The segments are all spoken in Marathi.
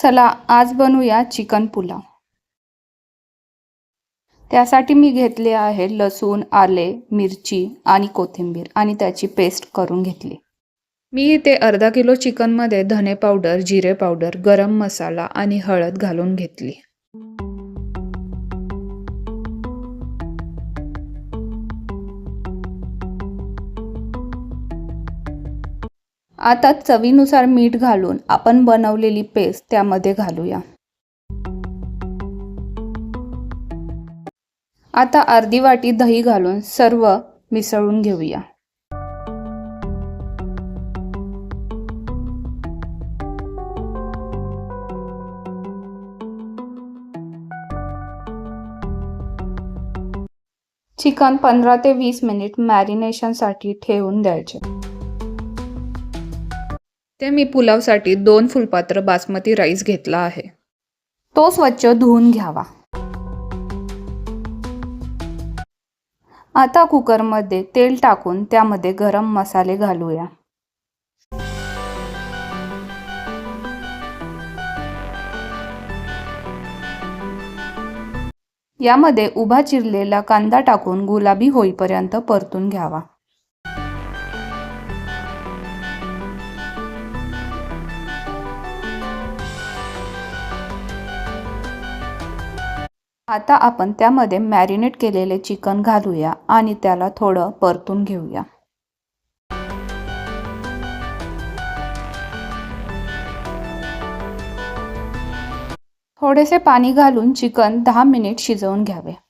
चला आज बनवूया चिकन पुलाव। त्यासाठी मी घेतले आहे लसूण, आले, मिरची आणि कोथिंबीर आणि त्याची पेस्ट करून घेतली। मी इथे अर्धा किलो चिकनमध्ये धने पावडर, जिरे पावडर, गरम मसाला आणि हळद घालून घेतली। आता चवीनुसार मीठ घालून आपण बनवलेली पेस्ट त्यामध्ये घालूया। आता अर्धी वाटी दही घालून सर्व मिसळून घेऊया। चिकन 15 ते 20 मिनिट मॅरिनेशनसाठी ठेवून द्यायचे। ते मी पुलावसाठी 2 फुलपात्र बासमती राईस घेतला आहे। तो स्वच्छ धुवून घ्यावा। आता कुकरमध्ये तेल टाकून त्यामध्ये गरम मसाले घालूया। यामध्ये उभा चिरलेला कांदा टाकून गुलाबी होईपर्यंत परतून घ्यावा। आता आपण त्यामध्ये मॅरिनेट केलेले चिकन घालूया आणि त्याला थोडं परतून घेऊया। थोडेसे पाणी घालून चिकन 10 मिनिट शिजवून घ्यावे।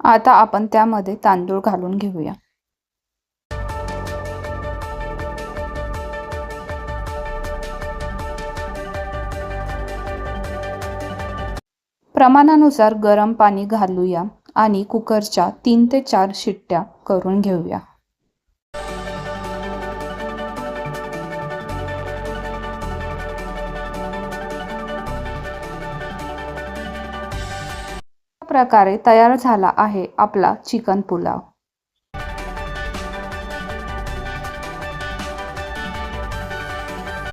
आता आपण त्यामध्ये तांदूळ घालून घेऊया। प्रमाणानुसार गरम पाणी घालूया आणि कुकरच्या 3 ते 4 शिट्ट्या करून घेऊया। प्रकारे तयार झाला आहे आपला चिकन पुलाव।